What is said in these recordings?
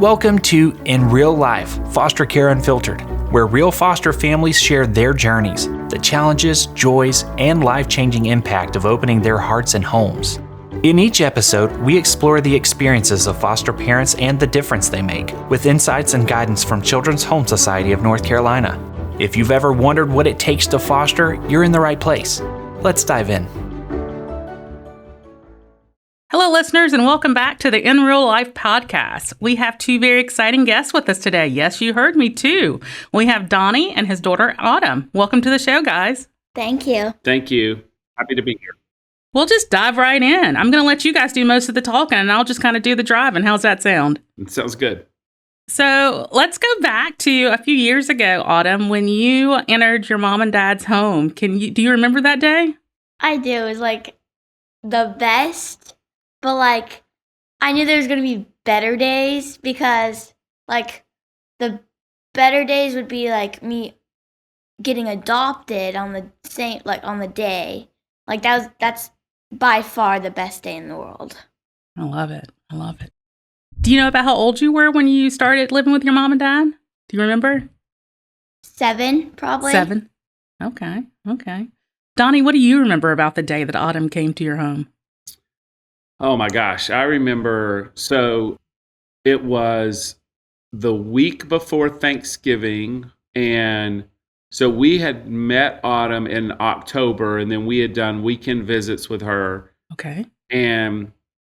Welcome to In Real Life, Foster Care Unfiltered, where real foster families share their journeys, the challenges, joys, and life-changing impact of opening their hearts and homes. In each episode, we explore the experiences of foster parents and the difference they make, with insights and guidance from Children's Home Society of North Carolina. If you've ever wondered what it takes to foster, you're in the right place. Let's dive in. Hello, listeners, and welcome back to the In Real Life podcast. We have two very exciting guests with us today. Yes, you heard me too. We have Donnie and his daughter, Autumn. Welcome to the show, guys. Thank you. Thank you. Happy to be here. We'll just dive right in. I'm going to let you guys do most of the talking, and I'll just kind of do the driving. How's that sound? It sounds good. So let's go back to a few years ago, Autumn, when you entered your mom and dad's home. Do you remember that day? I do. It was like the best, but like I knew there was going to be better days because like the better days would be like me getting adopted on the same, like on the day. Like that's by far the best day in the world. I love it. I love it. Do you know about how old you were when you started living with your mom and dad? Do you remember? 7, probably. 7. Okay. Donnie, what do you remember about the day that Autumn came to your home? Oh my gosh. I remember. So it was the week before Thanksgiving. And so we had met Autumn in October, and then we had done weekend visits with her. Okay. And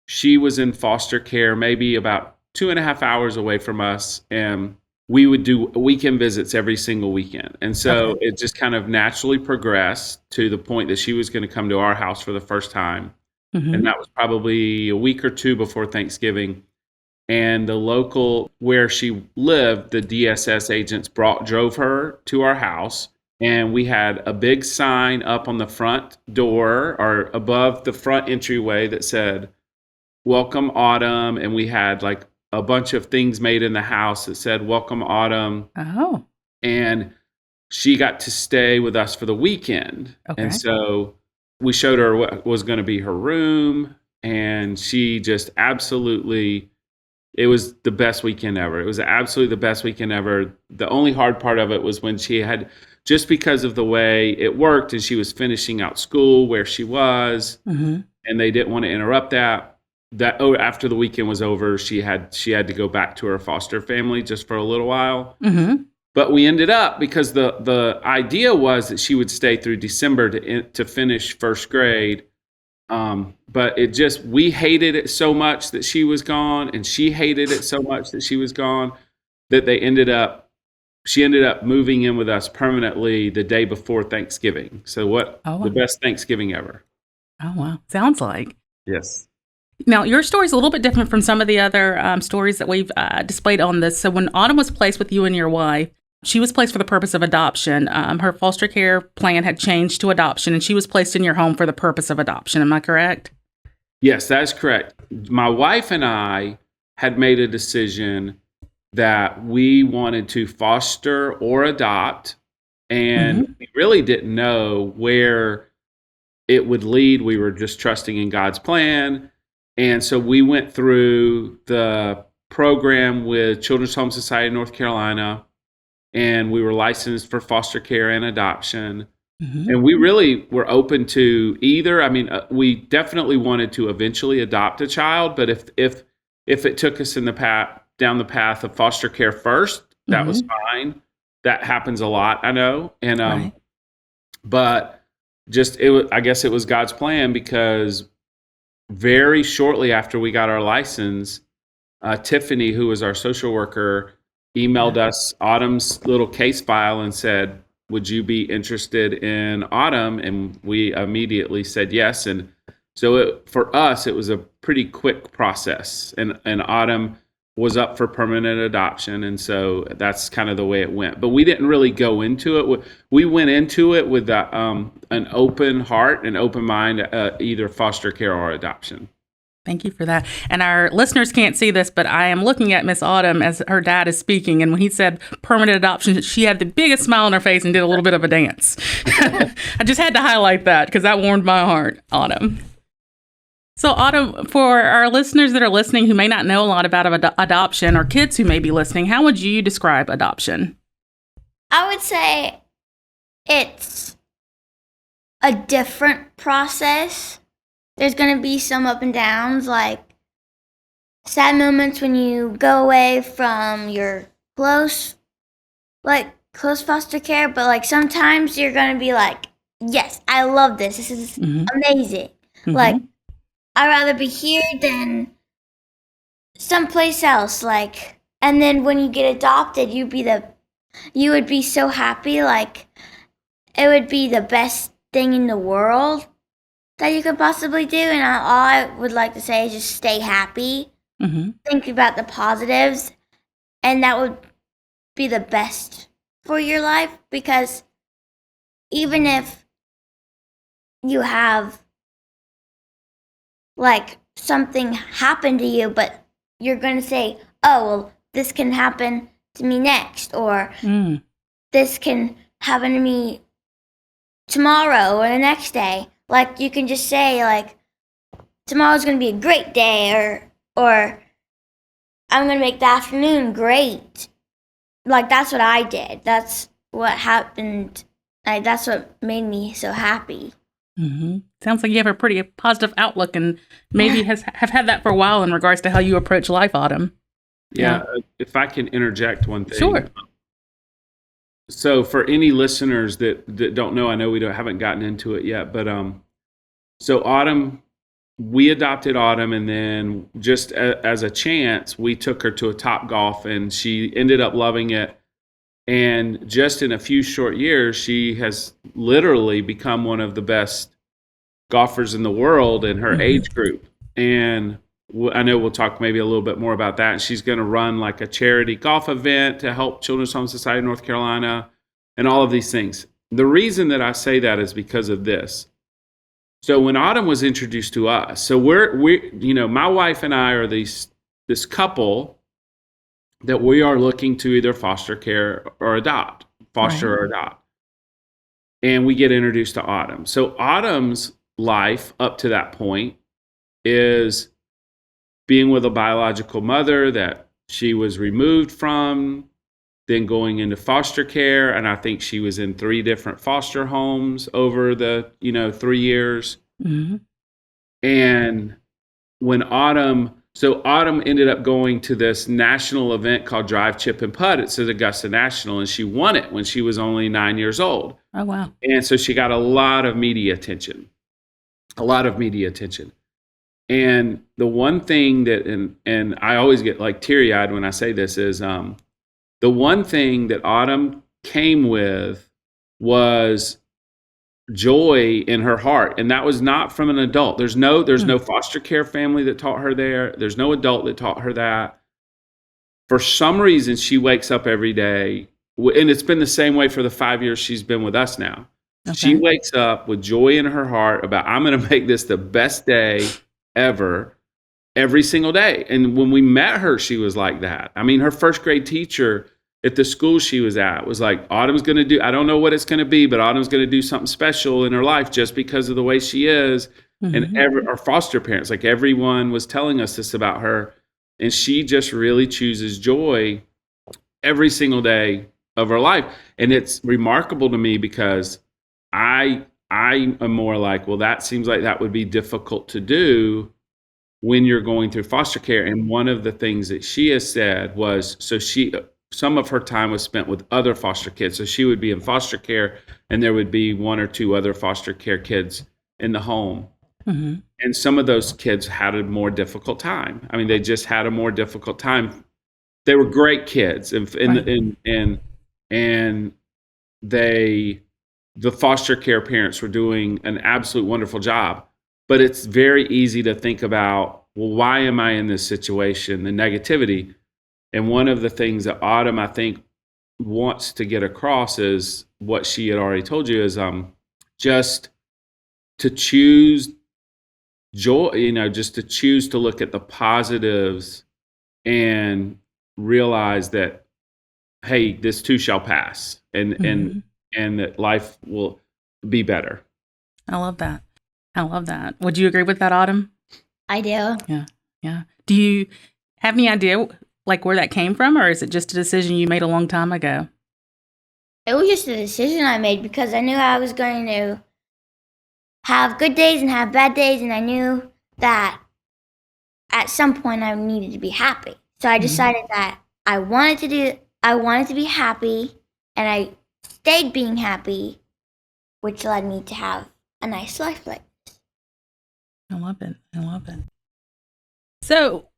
she was in foster care, maybe about 2.5 hours away from us. And we would do weekend visits every single weekend. And so It just kind of naturally progressed to the point that she was going to come to our house for the first time. Mm-hmm. And that was probably a week or two before Thanksgiving. And the local where she lived, the DSS agents drove her to our house. And we had a big sign up on the front door or above the front entryway that said, "Welcome, Autumn." And we had like a bunch of things made in the house that said, "Welcome, Autumn." Oh. And she got to stay with us for the weekend. Okay. And so we showed her what was going to be her room. And she just absolutely, it was the best weekend ever. It was absolutely the best weekend ever. The only hard part of it was when she had, just because of the way it worked, and she was finishing out school where she was, mm-hmm. and they didn't want to interrupt that. After the weekend was over, she had to go back to her foster family just for a little while. Mm-hmm. But we ended up, because the idea was that she would stay through December to finish first grade. But we hated it so much that she was gone, and she hated it so much that she was gone, that she ended up moving in with us permanently the day before Thanksgiving. So the best Thanksgiving ever. Oh, wow. Sounds like. Yes. Now, your story is a little bit different from some of the other stories that we've displayed on this. So when Autumn was placed with you and your wife, she was placed for the purpose of adoption. Her foster care plan had changed to adoption, and she was placed in your home for the purpose of adoption. Am I correct? Yes, that's correct. My wife and I had made a decision that we wanted to foster or adopt, and mm-hmm. we really didn't know where it would lead. We were just trusting in God's plan. And so we went through the program with Children's Home Society of North Carolina, and we were licensed for foster care and adoption. Mm-hmm. And we really were open to either. I mean, we definitely wanted to eventually adopt a child, but if it took us down the path of foster care first, that mm-hmm. was fine. That happens a lot, I know. And right. But I guess it was God's plan, because very shortly after we got our license, Tiffany, who was our social worker, emailed us Autumn's little case file and said, "Would you be interested in Autumn?" And we immediately said yes. And so for us, it was a pretty quick process. And Autumn was up for permanent adoption. And so that's kind of the way it went. But we didn't really go into it. We went into it with an open heart and open mind, either foster care or adoption. Thank you for that. And our listeners can't see this, but I am looking at Miss Autumn as her dad is speaking. And when he said permanent adoption, she had the biggest smile on her face and did a little bit of a dance. I just had to highlight that because that warmed my heart, Autumn. So, Autumn, for our listeners that are listening who may not know a lot about adoption, or kids who may be listening, how would you describe adoption? I would say it's a different process. There's going to be some up and downs, like sad moments when you go away from your close foster care, but like sometimes you're going to be like, yes, I love this. This is amazing. Like, I'd rather be here than someplace else. Like, and then when you get adopted, you would be so happy. Like, it would be the best thing in the world that you could possibly do. And all I would like to say is just stay happy. Think about the positives, and that would be the best for your life, because even if you have like something happen to you, but you're going to say, oh, well, this can happen to me next, or this can happen to me tomorrow or the next day. Like, you can just say, like, tomorrow's going to be a great day, or I'm going to make the afternoon great. Like, that's what I did. That's what happened. Like, that's what made me so happy. Sounds like you have a pretty positive outlook, and maybe have had that for a while in regards to how you approach life, Autumn. Yeah. If I can interject one thing. Sure. So for any listeners that don't know, I know we haven't gotten into it yet, but so Autumn, we adopted Autumn, and then just as a chance, we took her to a Topgolf, and she ended up loving it. And just in a few short years, she has literally become one of the best golfers in the world in her age group. And I know we'll talk maybe a little bit more about that. And she's going to run like a charity golf event to help Children's Home Society of North Carolina and all of these things. The reason that I say that is because of this. So when Autumn was introduced to us, so we my wife and I are this couple that we are looking to either foster care or adopt, or adopt. And we get introduced to Autumn. So Autumn's life up to that point is being with a biological mother that she was removed from, then going into foster care. And I think she was in 3 different foster homes over the, 3 years. And when Autumn ended up going to this national event called Drive, Chip, and Putt. It says Augusta National, and she won it when she was only 9 years old. Oh, wow. And so she got a lot of media attention. And the one thing that, and I always get like teary-eyed when I say this, is the one thing that Autumn came with was joy in her heart, and that was not from an adult. There's no foster care family that taught her there's no adult that taught her that. For some reason, she wakes up every day, and it's been the same way for the 5 years she's been with us now. She wakes up with joy in her heart about, I'm going to make this the best day ever, every single day. And when we met her, she was like that. I mean, her first grade teacher at the school she was at was like, Autumn's going to do, I don't know what it's going to be, but Autumn's going to do something special in her life just because of the way she is. And our foster parents, like everyone was telling us this about her. And she just really chooses joy every single day of her life. And it's remarkable to me because I am more like, well, that seems like that would be difficult to do when you're going through foster care. And one of the things that she has said was, some of her time was spent with other foster kids. So she would be in foster care, and there would be 1 or 2 other foster care kids in the home. And some of those kids had a more difficult time. I mean, they just had a more difficult time. They were great kids, and the foster care parents were doing an absolute wonderful job. But it's very easy to think about, well, why am I in this situation? The negativity. And one of the things that Autumn, I think, wants to get across is what she had already told you, is just to choose joy, just to choose to look at the positives and realize that, hey, this too shall pass, and that life will be better. I love that. Would you agree with that, Autumn? I do. Yeah. Yeah. Do you have any idea like where that came from, or is it just a decision you made a long time ago? It was just a decision I made because I knew I was going to have good days and have bad days, and I knew that at some point I needed to be happy. So I decided that I wanted to be happy, and I stayed being happy, which led me to have a nice life like this. I love it. I love it. So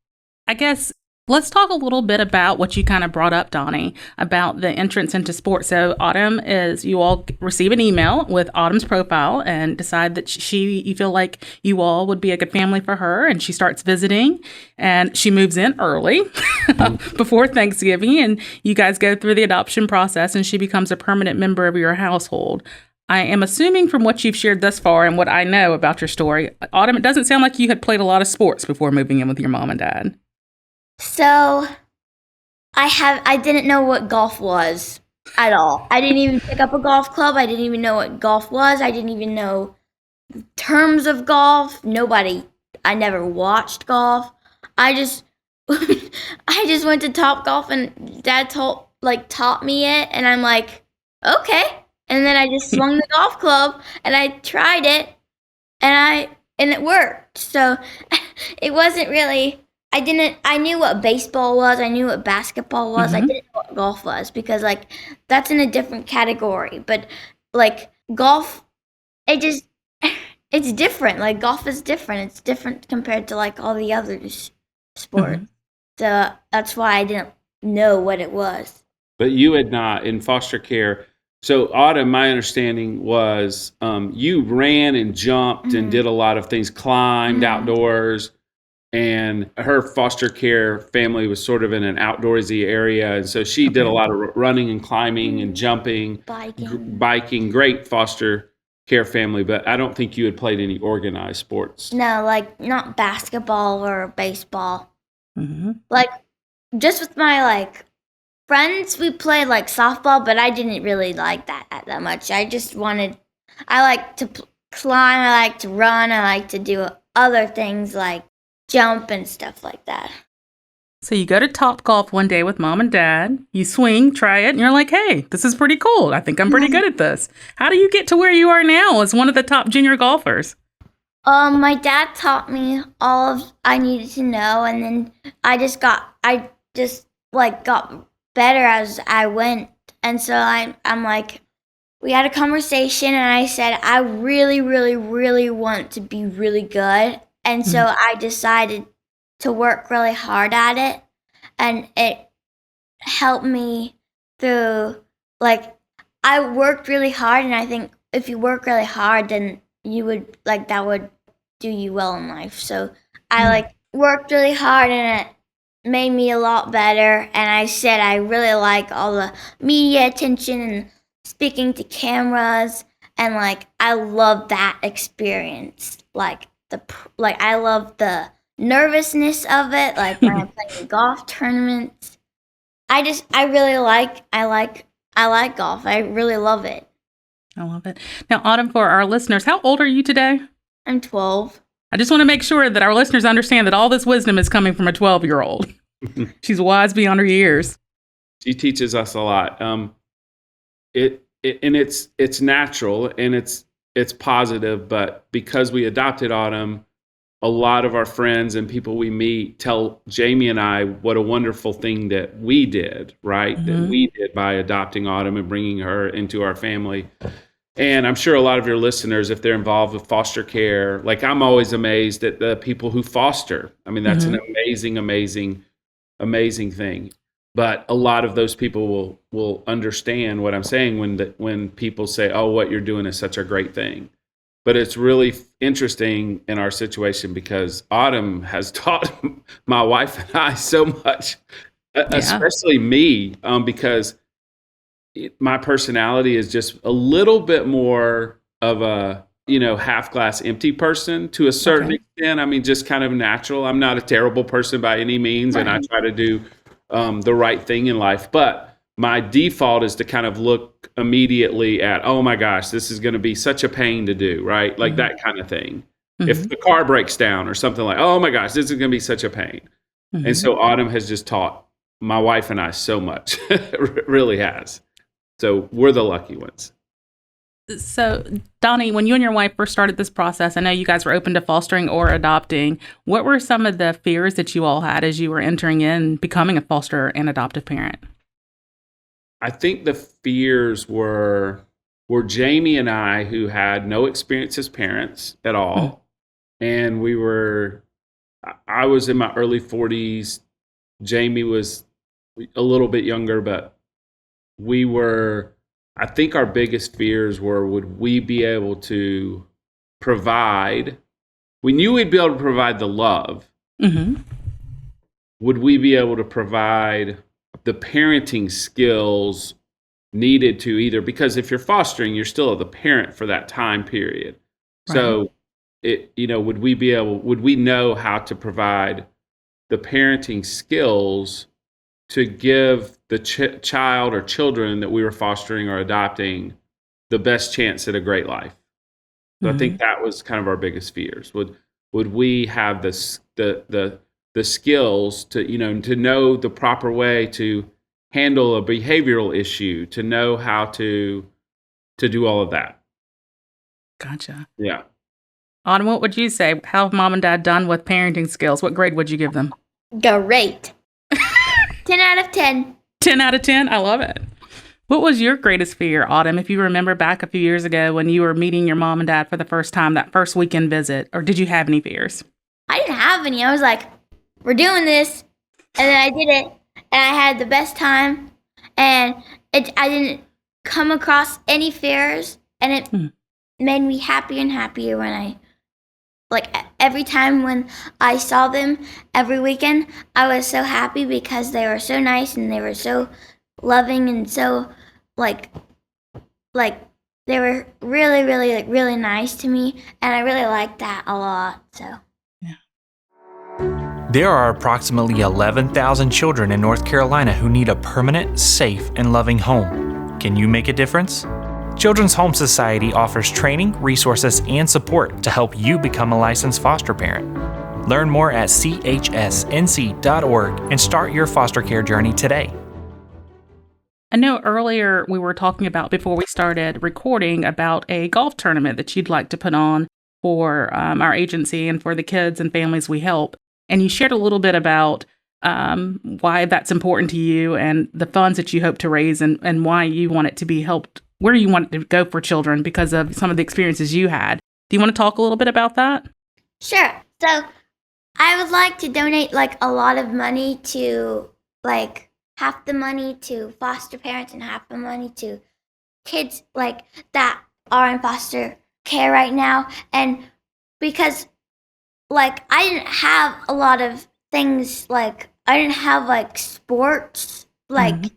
I guess let's talk a little bit about what you kind of brought up, Donnie, about the entrance into sports. So Autumn you all receive an email with Autumn's profile and decide that you feel like you all would be a good family for her. And she starts visiting and she moves in early before Thanksgiving. And you guys go through the adoption process and she becomes a permanent member of your household. I am assuming from what you've shared thus far and what I know about your story, Autumn, it doesn't sound like you had played a lot of sports before moving in with your mom and dad. So I didn't know what golf was at all. I didn't even pick up a golf club. I didn't even know what golf was. I didn't even know terms of golf. I never watched golf. I just went to Top Golf and Dad taught me it, and I'm like, okay. And then I just swung the golf club and I tried it and it worked. So it wasn't really I knew what baseball was, I knew what basketball was. I didn't know what golf was because that's in a different category. But golf, it's different. Like golf is different. It's different compared to all the other sports. So that's why I didn't know what it was. But you had not in foster care. So Autumn, my understanding was you ran and jumped and did a lot of things, climbed outdoors, and her foster care family was sort of in an outdoorsy area. And so she did a lot of running and climbing and jumping, biking, great foster care family. But I don't think you had played any organized sports. No, not basketball or baseball. Just with my friends, we played softball, but I didn't really like that much. I like to climb, I like to run, I like to do other things like jump and stuff like that. So you go to Top Golf one day with mom and dad, you swing, try it, and you're like, hey, this is pretty cool. I think I'm pretty good at this. How do you get to where you are now as one of the top junior golfers? My dad taught me all of I needed to know, and then I just got better as I went. And so I'm like, we had a conversation and I said, I really, really, really want to be really good. And so I decided to work really hard at it, and it helped me through, I worked really hard, and I think if you work really hard, then you would, that would do you well in life. So I, worked really hard, and it made me a lot better. And I said I really like all the media attention and speaking to cameras, and I love that experience. I love the nervousness of it. When I'm playing golf tournaments, I like golf. I really love it. I love it. Now, Autumn, for our listeners, how old are you today? I'm 12. I just want to make sure that our listeners understand that all this wisdom is coming from a 12-year-old. She's wise beyond her years. She teaches us a lot. It's natural and it's positive, but because we adopted Autumn, a lot of our friends and people we meet tell Jamie and I what a wonderful thing that we did, right? That we did by adopting Autumn and bringing her into our family. And I'm sure a lot of your listeners, if they're involved with foster care, I'm always amazed at the people who foster. I mean, that's an amazing thing. But a lot of those people will understand what I'm saying when people say, oh, what you're doing is such a great thing. But it's really interesting in our situation because Autumn has taught my wife and I so much, especially me, because my personality is just a little bit more of a, half glass empty person to a certain extent. I mean, just kind of natural. I'm not a terrible person by any means, and I try to do the right thing in life. But my default is to kind of look immediately at, oh my gosh, this is going to be such a pain to do, right? That kind of thing. If the car breaks down or something like, oh my gosh, this is going to be such a pain. And so Autumn has just taught my wife and I so much. It really has. So we're the lucky ones. So, Donnie, when you and your wife first started this process, I know you guys were open to fostering or adopting. What were some of the fears that you all had as you were entering in becoming a foster and adoptive parent? I think the fears were Jamie and I, who had no experience as parents at all. And I was in my early 40s. Jamie was a little bit younger, but I think our biggest fears were, would we be able to provide? We knew we'd be able to provide the love. Would we be able to provide the parenting skills needed to either, because if you're fostering, you're still the parent for that time period. Right. So would we know how to provide the parenting skills to give the child or children that we were fostering or adopting the best chance at a great life? So I think that was kind of our biggest fears. Would we have the skills to know the proper way to handle a behavioral issue, to know how to do all of that? Gotcha. Yeah. Autumn, what would you say? How have mom and dad done with parenting skills? What grade would you give them? Great. 10 out of 10. 10 out of 10? I love it. What was your greatest fear, Autumn, if you remember back a few years ago when you were meeting your mom and dad for the first time, that first weekend visit? Or did you have any fears? I didn't have any. I was like, we're doing this. And then I did it. And I had the best time. And I didn't come across any fears. And it made me happier and happier when every time when I saw them every weekend, I was so happy because they were so nice and they were so loving and so like they were really, really, really nice to me, and I really liked that a lot. So there are approximately 11,000 children in North Carolina who need a permanent, safe, and loving home. Can you make a difference? Children's Home Society offers training, resources, and support to help you become a licensed foster parent. Learn more at chsnc.org and start your foster care journey today. I know earlier we were talking about, before we started recording, about a golf tournament that you'd like to put on for our agency and for the kids and families we help. And you shared a little bit about why that's important to you and the funds that you hope to raise and why you want it to be helped, where you want it to go for children because of some of the experiences you had. Do you want to talk a little bit about that? Sure. So I would like to donate a lot of money to half the money to foster parents and half the money to kids that are in foster care right now. And because I didn't have a lot of things, I didn't have sports, I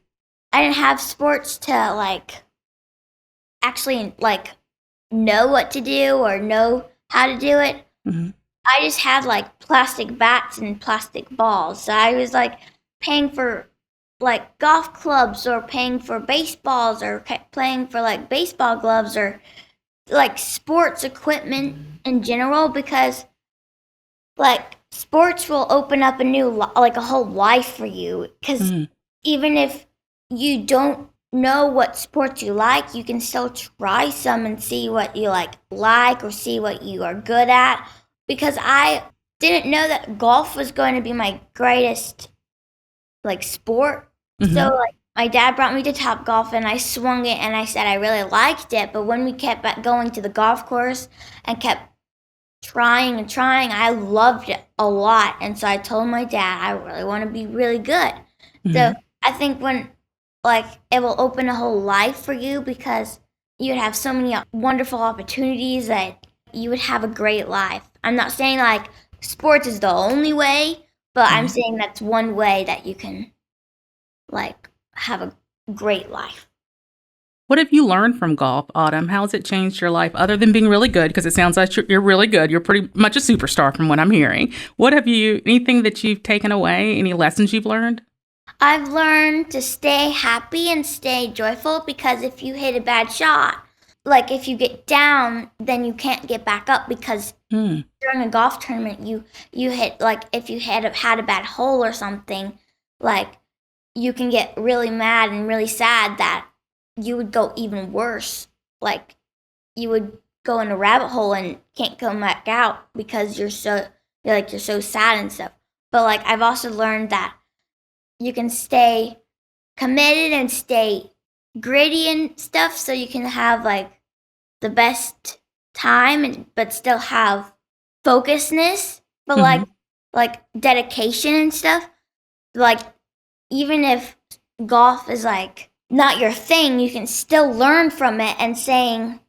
didn't have sports to actually know what to do or know how to do it. I just had plastic bats and plastic balls. So I was paying for golf clubs or paying for baseballs or paying for baseball gloves or sports equipment in general, because sports will open up a new a whole life for you, because even if you don't know what sports you like, you can still try some and see what you like or see what you are good at, because I didn't know that golf was going to be my greatest sport. So my dad brought me to Topgolf and I swung it and I said I really liked it, but when we kept going to the golf course and kept trying and trying, I loved it a lot. And so I told my dad I really want to be really good. So I think when it will open a whole life for you, because you'd have so many wonderful opportunities that you would have a great life. I'm not saying sports is the only way, but I'm saying that's one way that you can have a great life. What have you learned from golf, Autumn? How has it changed your life other than being really good? Because it sounds like you're really good. You're pretty much a superstar from what I'm hearing. Anything that you've taken away? Any lessons you've learned? I've learned to stay happy and stay joyful, because if you hit a bad shot, like if you get down, then you can't get back up because Hmm. during a golf tournament, you hit, like if you had a bad hole or something, like you can get really mad and really sad that you would go even worse. Like you would go in a rabbit hole and can't come back out because you're so sad and stuff. But like I've also learned that you can stay committed and stay gritty and stuff, so you can have like the best time but still have focusedness, but like dedication and stuff. Like even if golf is like not your thing, you can still learn from it and saying,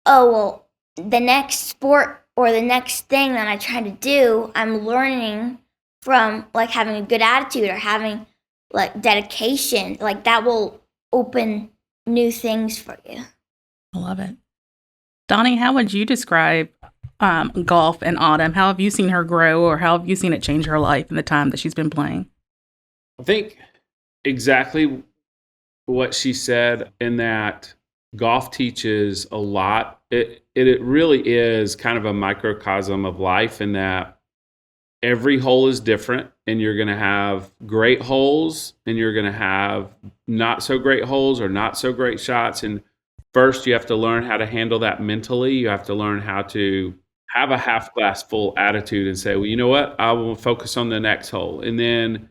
oh well, the next sport or the next thing that I try to do, I'm learning from like having a good attitude or having like dedication. Like that will open new things for you. I love it. Donnie, how would you describe golf and Autumn? How have you seen her grow, or how have you seen it change her life in the time that she's been playing? I think exactly what she said, in that golf teaches a lot. It really is kind of a microcosm of life, in that every hole is different, and you're going to have great holes and you're going to have not so great holes or not so great shots. And first, you have to learn how to handle that mentally. You have to learn how to have a half glass full attitude and say, well, you know what? I will focus on the next hole. And then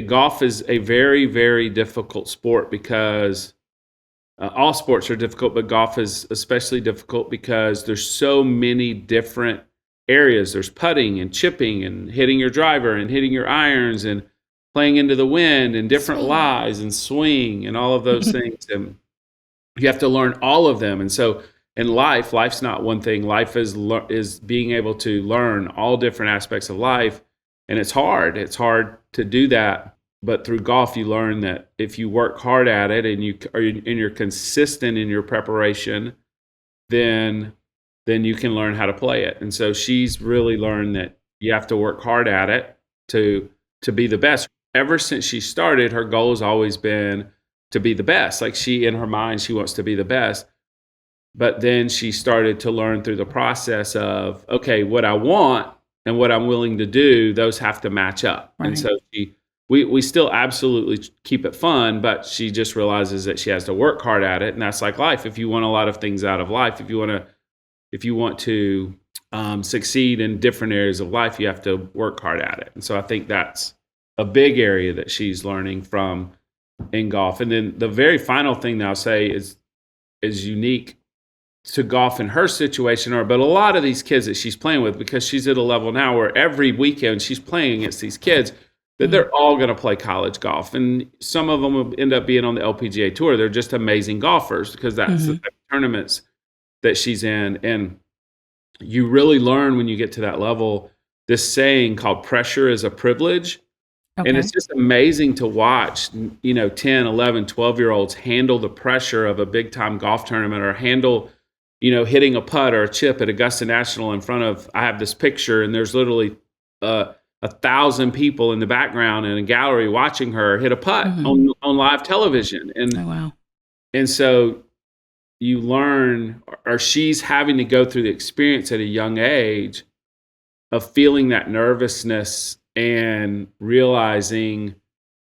golf is a very, very difficult sport because all sports are difficult, but golf is especially difficult because there's so many different areas. There's putting and chipping and hitting your driver and hitting your irons and playing into the wind and different lies and swing and all of those things. And you have to learn all of them. And so in life's not one thing. Life is being able to learn all different aspects of life. And it's hard. It's hard to do that. But through golf, you learn that if you work hard at it and you're consistent in your preparation, then you can learn how to play it. And so she's really learned that you have to work hard at it to be the best. Ever since she started, her goal has always been to be the best. Like in her mind, she wants to be the best. But then she started to learn through the process of, okay, what I want and what I'm willing to do, those have to match up. Right. And so we still absolutely keep it fun, but she just realizes that she has to work hard at it. And that's like life. If you want a lot of things out of life, if you want to succeed in different areas of life, you have to work hard at it. And so I think that's a big area that she's learning from in golf. And then the very final thing that I'll say is unique to golf in her situation, but a lot of these kids that she's playing with, because she's at a level now where every weekend she's playing against these kids, that they're all going to play college golf. And some of them will end up being on the LPGA tour. They're just amazing golfers because that's the type of tournaments that she's in. And you really learn when you get to that level, this saying called pressure is a privilege. Okay. And it's just amazing to watch, 10, 11, 12-year-olds handle the pressure of a big time golf tournament, or handle, hitting a putt or a chip at Augusta National in front of, I have this picture and there's literally 1,000 people in the background in a gallery watching her hit a putt on live television. And, oh, wow. And so you learn, or she's having to go through the experience at a young age of feeling that nervousness and realizing,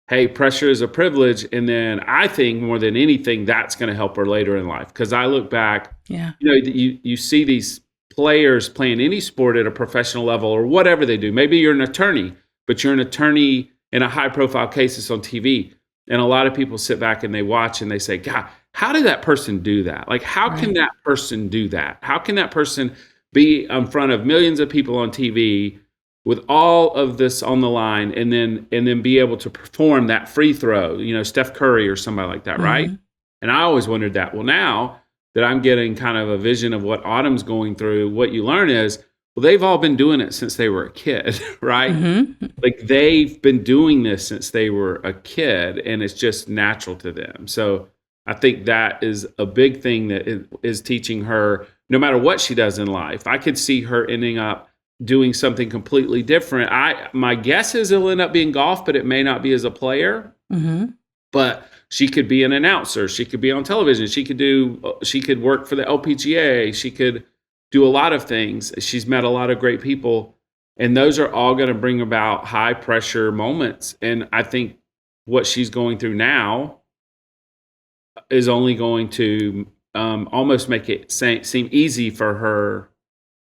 hey, pressure is a privilege. And then I think more than anything, that's going to help her later in life. Because I look back, you see these players playing any sport at a professional level or whatever they do. Maybe you're an attorney, but you're an attorney in a high profile case that's on TV. And a lot of people sit back and they watch and they say, God, how did that person do that? Like, how can that person do that? How can that person be in front of millions of people on TV with all of this on the line and then be able to perform that free throw, Steph Curry or somebody like that, right? And I always wondered that. Well, now that I'm getting kind of a vision of what Autumn's going through, what you learn is, well, they've all been doing it since they were a kid, right? Like they've been doing this since they were a kid, and it's just natural to them. So I think that is a big thing that is teaching her, no matter what she does in life. I could see her ending up doing something completely different. My guess is it'll end up being golf, but it may not be as a player. But she could be an announcer. She could be on television. She could work for the LPGA. She could do a lot of things. She's met a lot of great people. And those are all going to bring about high pressure moments. And I think what she's going through now is only going to almost make it seem easy for her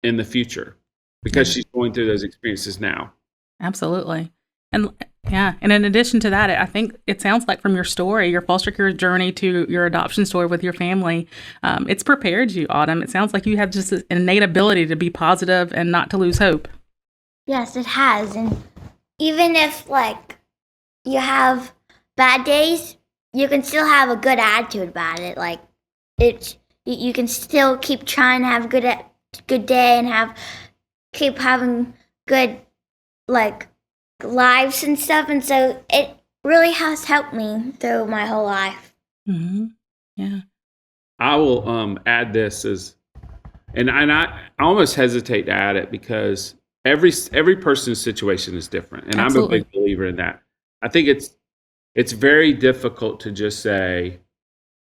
in the future because she's going through those experiences now. Absolutely. And and in addition to that, I think it sounds like from your story, your foster care journey to your adoption story with your family, it's prepared you, Autumn. It sounds like you have just an innate ability to be positive and not to lose hope. Yes, it has. And even if like you have bad days, you can still have a good attitude about it. Like you can still keep trying to have a good day and keep having good like lives and stuff. And so it really has helped me through my whole life. Mm-hmm. Yeah. I will add this and I almost hesitate to add it because every person's situation is different, and Absolutely. I'm a big believer in that. I think it's very difficult to just say,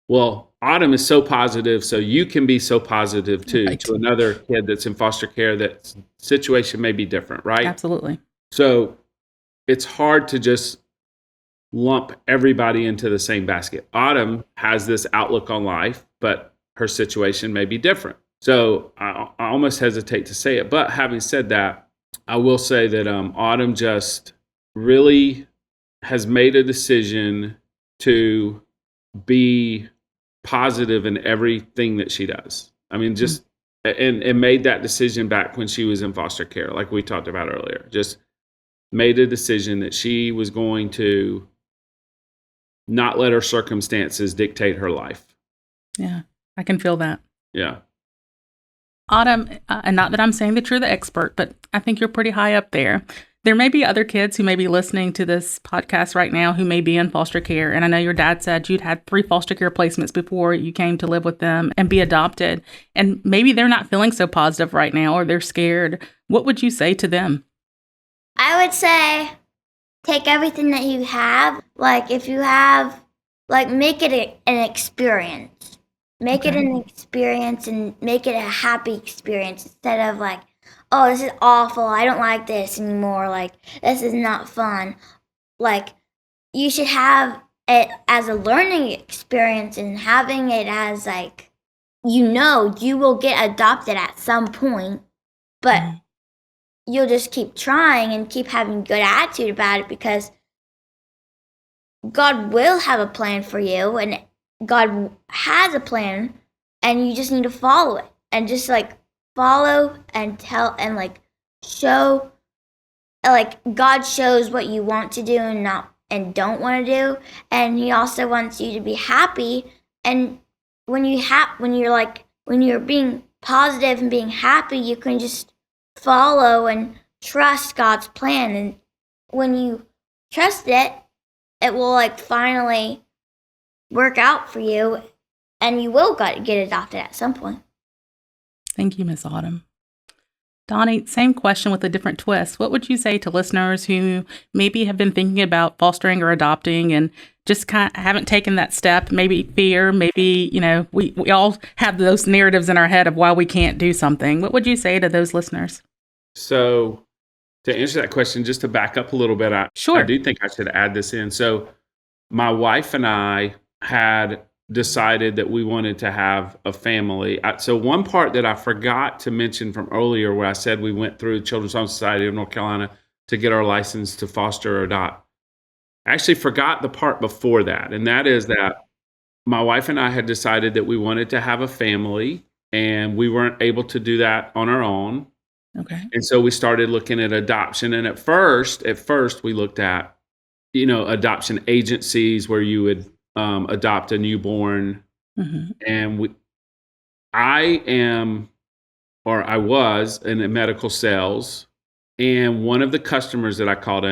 well, Autumn is so positive, so you can be so positive too, Right. to another kid that's in foster care that situation may be different, right? Absolutely. So it's hard to just lump everybody into the same basket. Autumn has this outlook on life, but her situation may be different. So I almost hesitate to say it. But having said that, I will say that Autumn just really has made a decision to be positive in everything that she does. I mean, just and made that decision back when she was in foster care, like we talked about earlier. Just made a decision that she was going to not let her circumstances dictate her life. Yeah, I can feel that. Yeah. Autumn, and not that I'm saying that you're the expert, but I think you're pretty high up there. There may be other kids who may be listening to this podcast right now who may be in foster care. And I know your dad said you'd had 3 foster care placements before you came to live with them and be adopted. And maybe they're not feeling so positive right now or they're scared. What would you say to them? I would say take everything that you have. Like if you have, like make it an experience. Make it an experience and make it a happy experience instead of like, oh, this is awful. I don't like this anymore. Like, this is not fun. Like, you should have it as a learning experience and having it as like, you will get adopted at some point, but you'll just keep trying and keep having good attitude about it because God will have a plan for you and God has a plan and you just need to follow it and just like follow and tell and like show, like God shows what you want to do and don't want to do, and He also wants you to be happy. And when you're being positive and being happy, you can just follow and trust God's plan. And when you trust it, it will like finally work out for you, and you will get adopted at some point. Thank you, Miss Autumn. Donnie, same question with a different twist. What would you say to listeners who maybe have been thinking about fostering or adopting and just kind of haven't taken that step? Maybe fear, maybe, we all have those narratives in our head of why we can't do something. What would you say to those listeners? So to answer that question, just to back up a little bit, I do think I should add this in. So my wife and I had decided that we wanted to have a family. So one part that I forgot to mention from earlier where I said we went through Children's Home Society of North Carolina to get our license to foster or adopt. I actually forgot the part before that. And that is that my wife and I had decided that we wanted to have a family and we weren't able to do that on our own. Okay. And so we started looking at adoption. And at first we looked at, adoption agencies where you would adopt a newborn. Mm-hmm. And I was in medical sales. And one of the customers that I called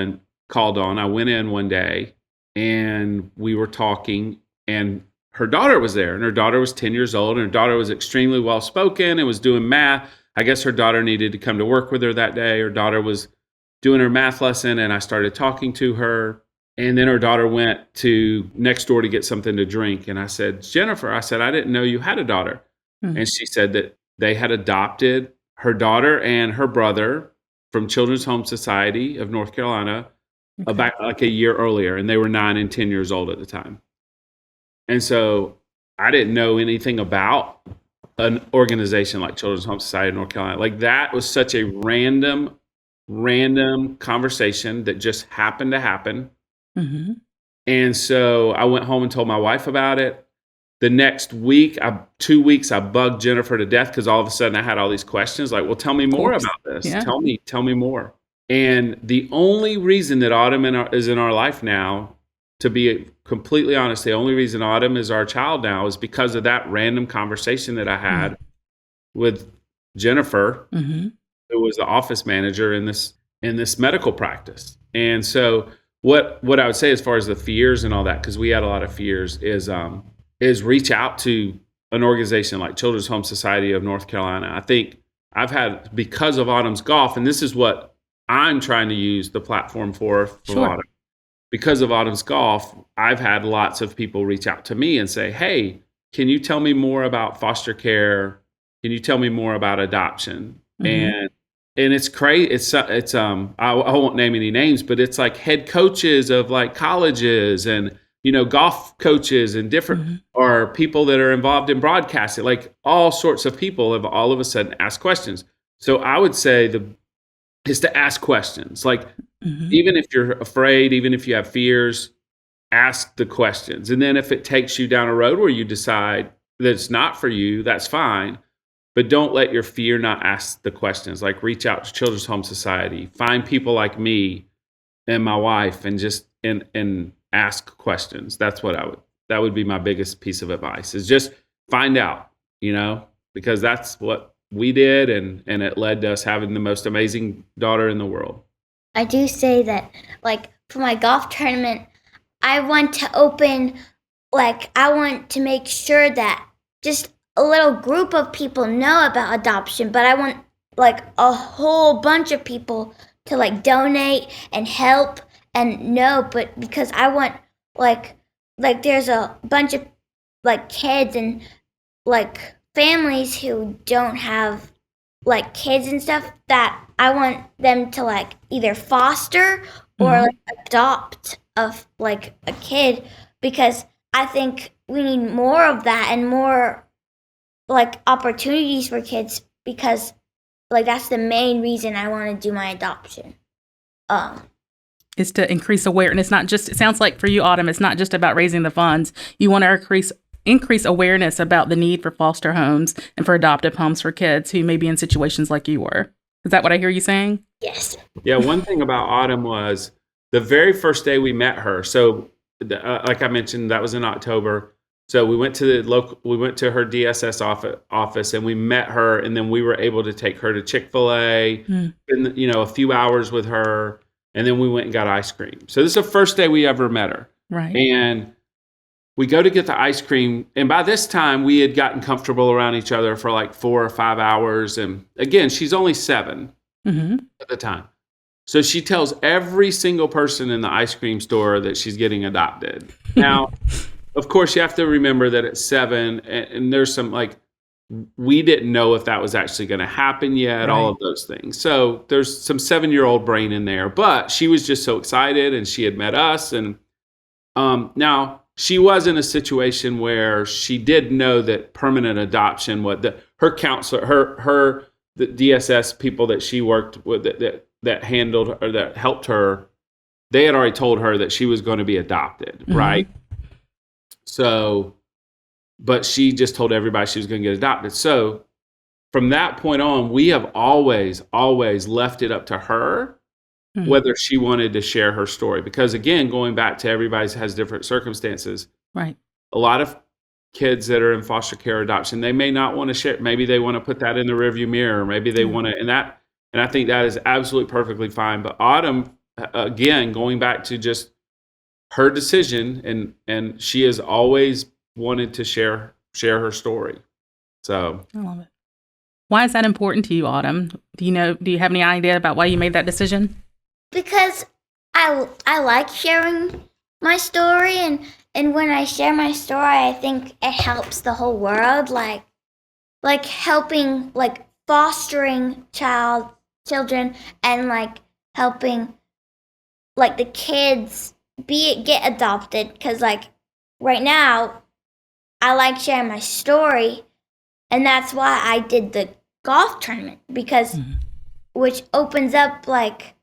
on, I went in one day and we were talking and her daughter was there, and her daughter was 10 years old, and her daughter was extremely well spoken and was doing math. I guess her daughter needed to come to work with her that day. Her daughter was doing her math lesson, and I started talking to her. And then her daughter went to next door to get something to drink. And I said, Jennifer, I said, I didn't know you had a daughter. Mm. And she said that they had adopted her daughter and her brother from Children's Home Society of North Carolina about like a year earlier. And they were 9 and 10 years old at the time. And so I didn't know anything about an organization like Children's Home Society of North Carolina. Like that was such a random conversation that just happened to happen. Mm-hmm. And so I went home and told my wife about it. The next week, 2 weeks, I bugged Jennifer to death because all of a sudden I had all these questions like, well, tell me more about this. Yeah. Tell me more. And the only reason that Autumn is in our life now, to be completely honest, the only reason Autumn is our child now is because of that random conversation that I had with Jennifer, who was the office manager in this medical practice. And so what I would say as far as the fears and all that, because we had a lot of fears, is reach out to an organization like Children's Home Society of North Carolina. I think I've had, because of Autumn's golf, and this is what I'm trying to use the platform for Autumn. Because of Autumn's golf, I've had lots of people reach out to me and say, hey, can you tell me more about foster care? Can you tell me more about adoption? And it's crazy. It's I won't name any names, but it's like head coaches of like colleges and, golf coaches and different, or people that are involved in broadcasting, like all sorts of people have all of a sudden asked questions. So I would say is to ask questions. Like, even if you're afraid, even if you have fears, ask the questions. And then if it takes you down a road where you decide that it's not for you, that's fine. But don't let your fear not ask the questions. Like, reach out to Children's Home Society, find people like me and my wife, and just and ask questions. That would be my biggest piece of advice, is just find out, because that's what we did, and it led to us having the most amazing daughter in the world. I do say that, like, for my golf tournament, I want to make sure that just a little group of people know about adoption, but I want, like, a whole bunch of people to, like, donate and help and know, but because I want, like there's a bunch of, like, kids and, like, families who don't have, like, kids and stuff, that I want them to, like, either foster or like adopt a kid, because I think we need more of that and more, like, opportunities for kids, because, like, that's the main reason I want to do my adoption. Is to increase awareness. It sounds like for you, Autumn, it's not just about raising the funds. You want to increase awareness about the need for foster homes and for adoptive homes for kids who may be in situations like you were. Is that what I hear you saying? Yes. Yeah, one thing about Autumn was the very first day we met her. So, like I mentioned, that was in October. So we went to her DSS office, and we met her, and then we were able to take her to Chick-fil-A, spend, a few hours with her, and then we went and got ice cream. So this is the first day we ever met her. Right. And we go to get the ice cream, and by this time we had gotten comfortable around each other for like 4 or 5 hours. And again, she's only 7 at the time. So she tells every single person in the ice cream store that she's getting adopted. Now, of course, you have to remember that at 7, and there's some, like, we didn't know if that was actually going to happen yet, all of those things. So there's some 7-year-old brain in there, but she was just so excited, and she had met us. And now she was in a situation where she did know that permanent adoption, her counselor, the DSS people that she worked with that handled or that helped her, they had already told her that she was going to be adopted, right? So, but she just told everybody she was going to get adopted. So from that point on, we have always left it up to her whether she wanted to share her story. Because again, going back to everybody has different circumstances. Right. A lot of kids that are in foster care adoption, they may not want to share. Maybe they want to put that in the rearview mirror. Maybe they want to, and I think that is absolutely perfectly fine. But Autumn, again, going back to just her decision, and she has always wanted to share her story. So I love it. Why is that important to you, Autumn? Do you have any idea about why you made that decision? Because I like sharing my story, and when I share my story, I think it helps the whole world, like helping, like fostering children, and like helping like the kids get adopted, because like right now I like sharing my story, and that's why I did the golf tournament, because which opens up like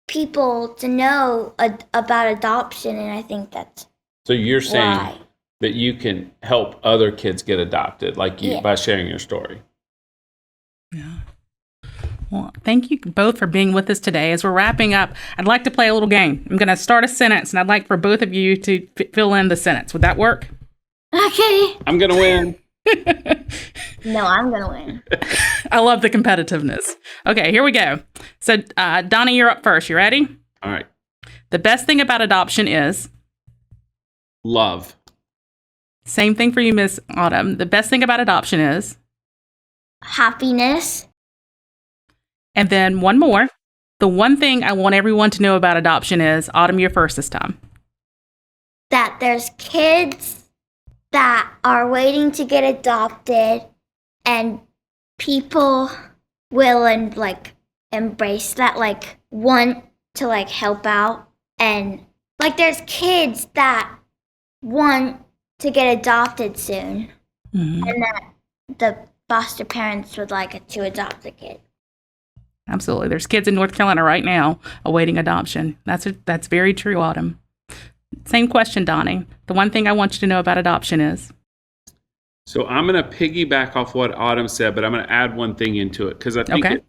people to know about adoption, and I think that's So you're saying why. that you can help other kids get adopted, like you, by sharing your story. Yeah. Well, thank you both for being with us today. As we're wrapping up, I'd like to play a little game. I'm going to start a sentence, and I'd like for both of you to fill in the sentence. Would that work? Okay. I'm going to win. No, I'm gonna win. I love the competitiveness. Okay, here we go. So, Donnie, you're up first. You ready? All right. The best thing about adoption is? Love. Same thing for you, Miss Autumn. The best thing about adoption is? Happiness. And then one more. The one thing I want everyone to know about adoption is, Autumn, you're first this time. That there's kids that are waiting to get adopted, and people will embrace that, like want to like help out, and like there's kids that want to get adopted soon, and that the foster parents would like to adopt the kid. Absolutely. There's kids in North Carolina right now awaiting adoption. That's very true, Autumn. Same question, Donnie. The one thing I want you to know about adoption is? So I'm going to piggyback off what Autumn said, but I'm going to add one thing into it, because I think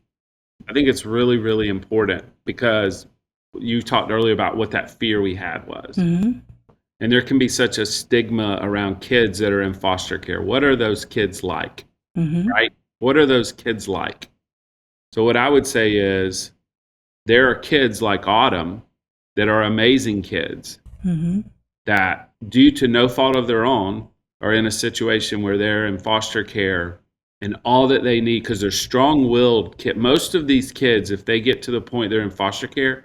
it's really, really important, because you talked earlier about what that fear we had was. And there can be such a stigma around kids that are in foster care. What are those kids like? Right? What are those kids like? So what I would say is there are kids like Autumn that are amazing kids that, due to no fault of their own, are in a situation where they're in foster care, and all that they need, because they're strong-willed kids. Most of these kids, if they get to the point they're in foster care,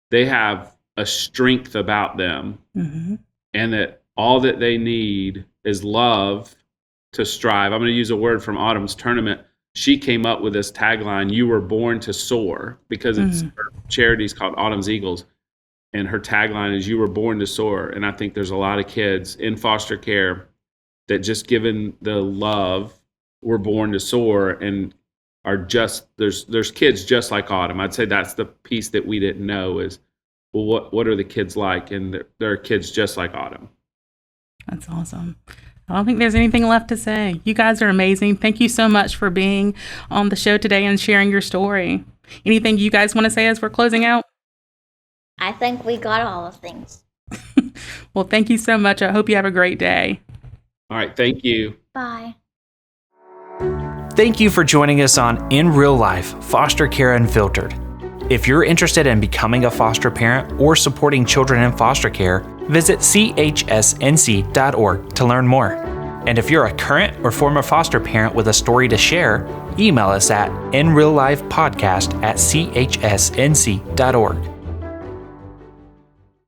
they have a strength about them, and that all that they need is love to strive. I'm going to use a word from Autumn's tournament. She came up with this tagline, "You were born to soar," because it's her charity's called Autumn's Eagles. And her tagline is, "You were born to soar." And I think there's a lot of kids in foster care that, just given the love, were born to soar, and are just, there's kids just like Autumn. I'd say that's the piece that we didn't know is, well, what are the kids like? And there are kids just like Autumn. That's awesome. I don't think there's anything left to say. You guys are amazing. Thank you so much for being on the show today and sharing your story. Anything you guys want to say as we're closing out? I think we got all the things. Well, thank you so much. I hope you have a great day. All right. Thank you. Bye. Thank you for joining us on In Real Life, Foster Care Unfiltered. If you're interested in becoming a foster parent or supporting children in foster care, visit chsnc.org to learn more. And if you're a current or former foster parent with a story to share, email us at inreallifepodcast@chsnc.org.